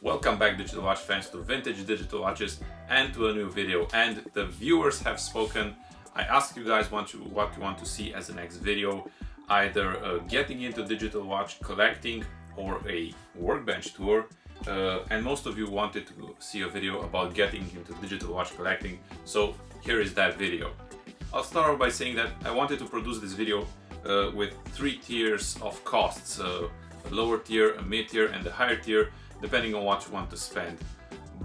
Welcome back, digital watch fans, to Vintage Digital Watches and to a new video. And the viewers have spoken. I asked you guys what you want to see as the next video, either getting into digital watch collecting or a workbench tour. And most of you wanted to see a video about getting into digital watch collecting, so here is that video. I'll start off by saying that I wanted to produce this video with three tiers of costs, a lower tier, a mid tier and a higher tier, depending on what you want to spend.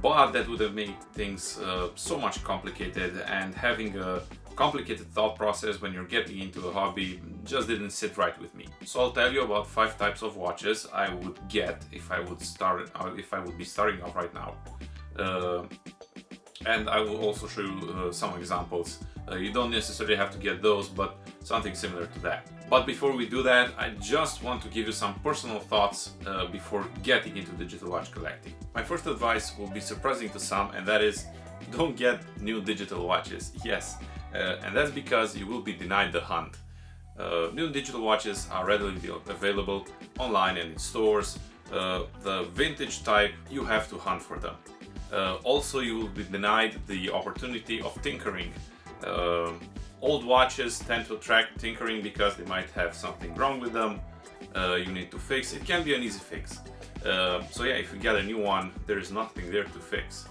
But that would have made things so much complicated, and having a complicated thought process when you're getting into a hobby just didn't sit right with me. So I'll tell you about 5 types of watches I would get if I would be starting off right now. And I will also show you some examples. You don't necessarily have to get those, but something similar to that. But before we do that, I just want to give you some personal thoughts before getting into digital watch collecting. My first advice will be surprising to some, and that is, don't get new digital watches. Yes, and that's because you will be denied the hunt. New digital watches are readily available online and in stores. The vintage type, you have to hunt for them. Also, you will be denied the opportunity of tinkering. Old watches tend to attract tinkering because they might have something wrong with them. You need to fix. It can be an easy fix. So yeah, if you get a new one, there is nothing there to fix.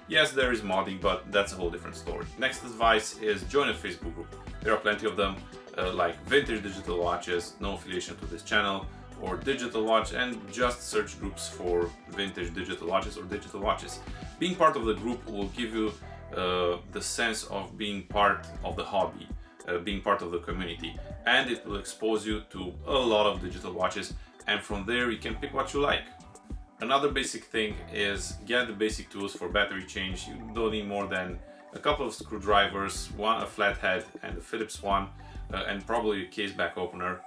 Yes, there is modding, but that's a whole different story. Next advice is join a Facebook group. There are plenty of them, like Vintage Digital Watches, no affiliation to this channel, or Digital Watch, and just search groups for Vintage Digital Watches or Digital Watches. Being part of the group will give you the sense of being part of the hobby, being part of the community, and it will expose you to a lot of digital watches, and from there you can pick what you like. Another basic thing is get the basic tools for battery change. You don't need more than a couple of screwdrivers, a flathead and a Phillips one, and probably a case back opener,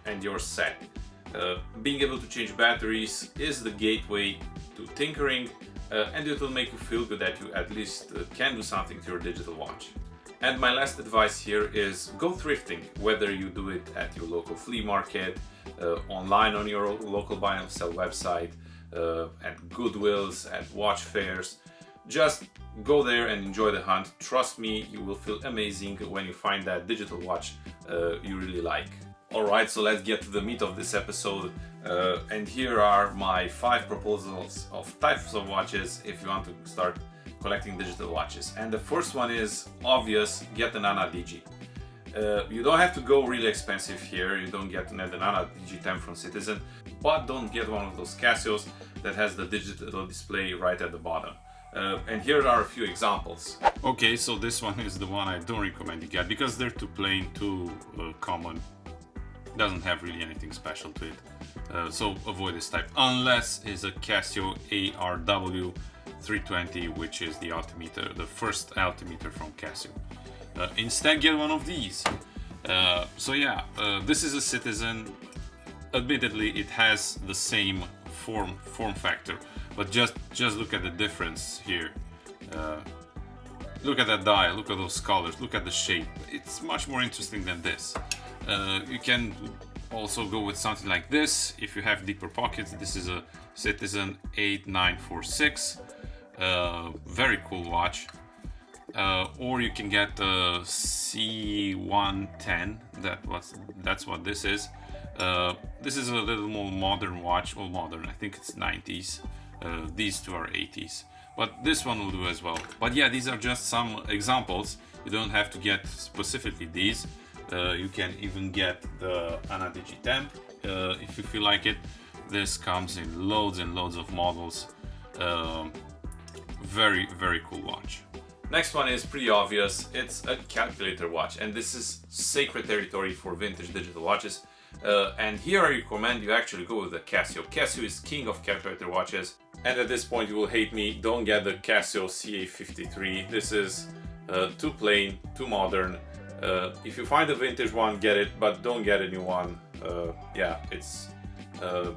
and you're set. Being able to change batteries is the gateway to tinkering, and it will make you feel good that you at least can do something to your digital watch. And my last advice here is go thrifting, whether you do it at your local flea market, online on your local buy and sell website, at Goodwills, at watch fairs. Just go there and enjoy the hunt. Trust me, you will feel amazing when you find that digital watch you really like. Alright, so let's get to the meat of this episode, and here are my 5 proposals of types of watches if you want to start collecting digital watches. And the first one is obvious: get an Nana Digi. You don't have to go really expensive here. You don't get the Nana Digi 10 from Citizen, but don't get one of those Casios that has the digital display right at the bottom. And here are a few examples. Okay, so this one is the one I don't recommend you get because they're too plain, too common. Doesn't have really anything special to it, so avoid this type unless it's a Casio ARW 320, which is the altimeter, the first altimeter from Casio. Instead, get one of these. So yeah, this is a Citizen. Admittedly, it has the same form factor, but just look at the difference here. Look at that dial, look at those colors, look at the shape. It's much more interesting than this. You can also go with something like this if you have deeper pockets. This is a Citizen 8946, very cool watch. Or you can get the C110. That's what this is. This is a little more modern watch, well, modern. I think it's 90s. These two are 80s. But this one will do as well. But yeah, these are just some examples. You don't have to get specifically these. You can even get the Nana Digi 10 if you feel like it. This comes in loads and loads of models. Very, very cool watch. Next one is pretty obvious. It's a calculator watch, and this is sacred territory for vintage digital watches. And here I recommend you actually go with the Casio. Casio is king of calculator watches. And at this point you will hate me, don't get the Casio CA53. This is too plain, too modern. If you find a vintage one, get it, but don't get a new one. Yeah, it's you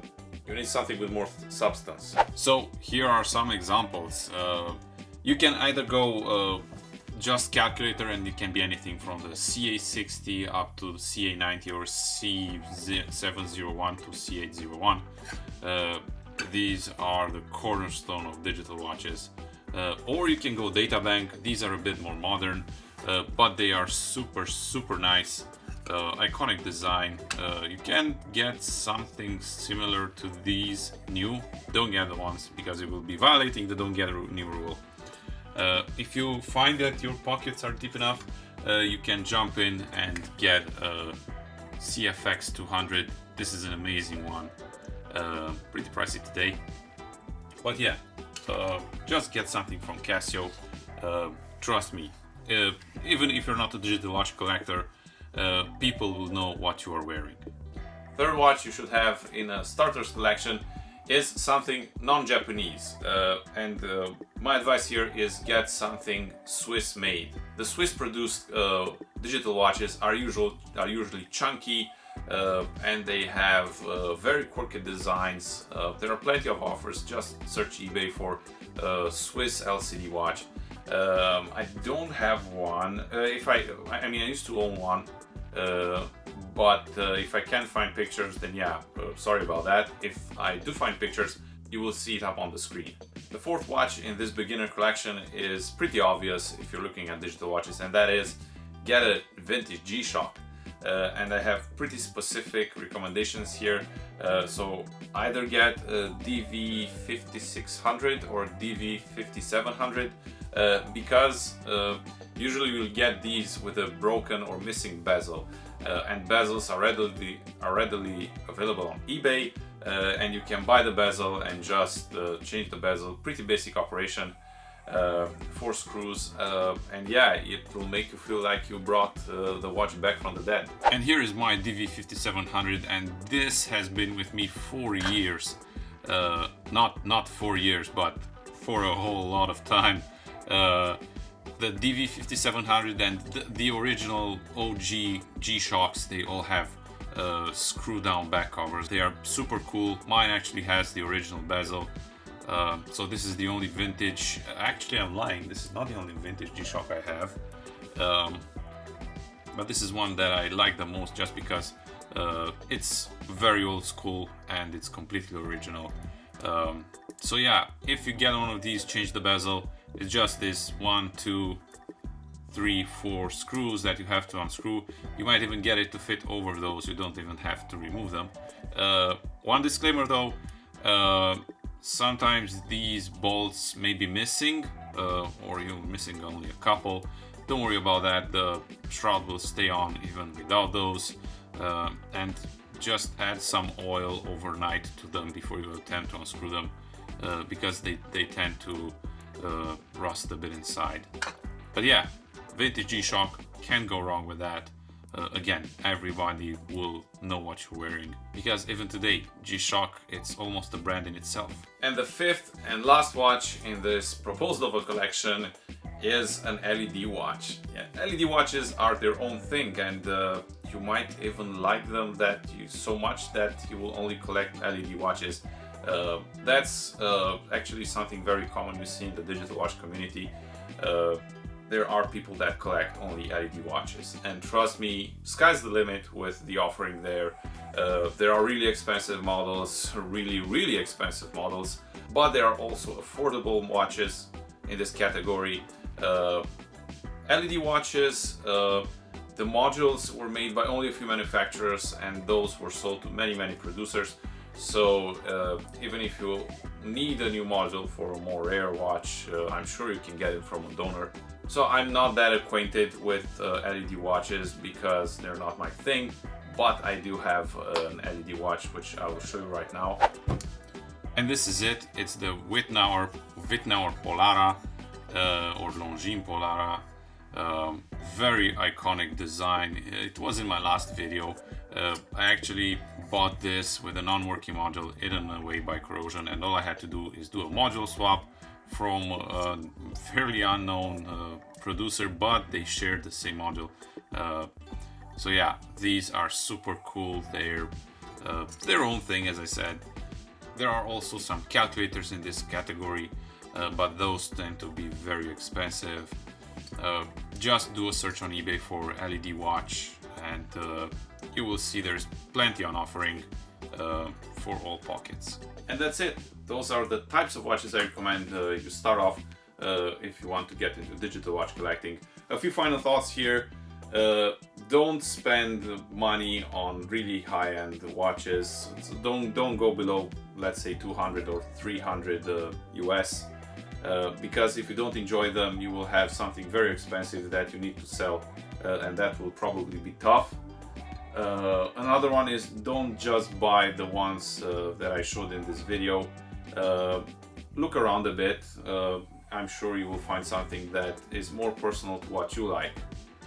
need something with more substance. So here are some examples. You can either go just calculator, and it can be anything from the CA60 up to the CA90 or C701 to C801. these are the cornerstone of digital watches. Or you can go data bank. These are a bit more modern, but they are super nice. Iconic design. You can get something similar to these new. Don't get the ones because it will be violating the don't get new rule. If you find that your pockets are deep enough, you can jump in and get a CFX 200. This is an amazing one. Pretty pricey today, but yeah, just get something from Casio. Trust me, even if you're not a digital watch collector, people will know what you are wearing. Third watch you should have in a starter's collection is something non-Japanese, and my advice here is get something Swiss made. The Swiss produced digital watches are usually chunky, and they have very quirky designs. There are plenty of offers. Just search eBay for Swiss LCD watch. I don't have one. I mean, I used to own one, but if I can't find pictures, then yeah, sorry about that. If I do find pictures, you will see it up on the screen. The fourth watch in this beginner collection is pretty obvious if you're looking at digital watches, and that is get a vintage GShock. And I have pretty specific recommendations here. So either get a DV5600 or DV5700, because usually you'll get these with a broken or missing bezel, and bezels are readily available on eBay, and you can buy the bezel and just change the bezel. Pretty basic operation. 4 screws, and yeah, it will make you feel like you brought the watch back from the dead. And here is my DV5700, and this has been with me for years. Not 4 years, but for a whole lot of time. The DV5700 and the original OG G-Shocks, they all have screw down back covers. They are super cool. Mine actually has the original bezel. So this is the only vintage, actually I'm lying, this is not the only vintage G-Shock I have, but this is one that I like the most just because it's very old school and it's completely original. So yeah, if you get one of these, change the bezel. It's just this 1, 2, 3, 4 screws that you have to unscrew. You might even get it to fit over those, you don't even have to remove them. One disclaimer though, sometimes these bolts may be missing, or you're missing only a couple. Don't worry about that, the shroud will stay on even without those. And just add some oil overnight to them before you attempt to unscrew them, because they tend to rust a bit inside. But yeah, vintage G-Shock, can't go wrong with that. Again, everybody will know what you're wearing, because even today, G-Shock, it's almost a brand in itself. And the fifth and last watch in this proposed novel collection is an LED watch. Yeah, LED watches are their own thing, and you might even like them so much that you will only collect LED watches. That's actually something very common you see in the digital watch community. There are people that collect only LED watches, and trust me, sky's the limit with the offering there. There are really expensive models, really expensive models, but there are also affordable watches in this category. LED watches, the modules were made by only a few manufacturers, and those were sold to many producers. So even if you need a new module for a more rare watch, I'm sure you can get it from a donor. So I'm not that acquainted with LED watches because they're not my thing, but I do have an LED watch which I will show you right now. And this is it. It's the Wittnauer Polara, or Longines Polara. Very iconic design. It was in my last video. I actually bought this with a non-working module hidden away by corrosion, and all I had to do is do a module swap from a fairly unknown producer, but they shared the same module. So yeah, these are super cool. They're their own thing, as I said. There are also some calculators in this category, but those tend to be very expensive. Just do a search on eBay for LED watch, and you will see there's plenty on offering. for all pockets. And that's it. Those are the types of watches I recommend you start off if you want to get into digital watch collecting. A few final thoughts here. Don't spend money on really high-end watches. So don't go below, let's say, 200 or 300 US, because if you don't enjoy them, you will have something very expensive that you need to sell, and that will probably be tough. Another one is, don't just buy the ones that I showed in this video. Look around a bit. I'm sure you will find something that is more personal to what you like.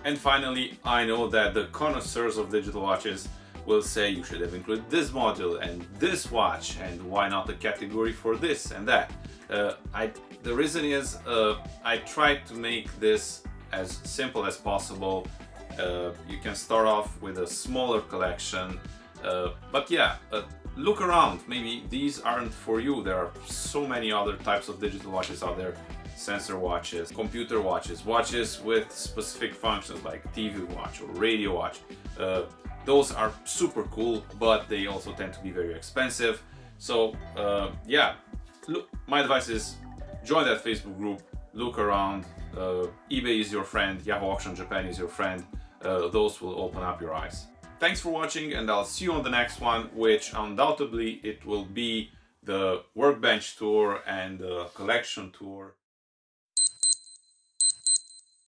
And finally, I know that the connoisseurs of digital watches will say you should have included this model and this watch, and why not a category for this and that. The reason is I tried to make this as simple as possible. You can start off with a smaller collection, but yeah, look around. Maybe these aren't for you. There are so many other types of digital watches out there. Sensor watches, computer watches, watches with specific functions like TV watch or radio watch. Those are super cool, but they also tend to be very expensive. So yeah, look, my advice is join that Facebook group, look around. eBay is your friend, Yahoo Auction Japan is your friend. Those will open up your eyes. Thanks for watching, and I'll see you on the next one, which undoubtedly it will be the workbench tour and the collection tour.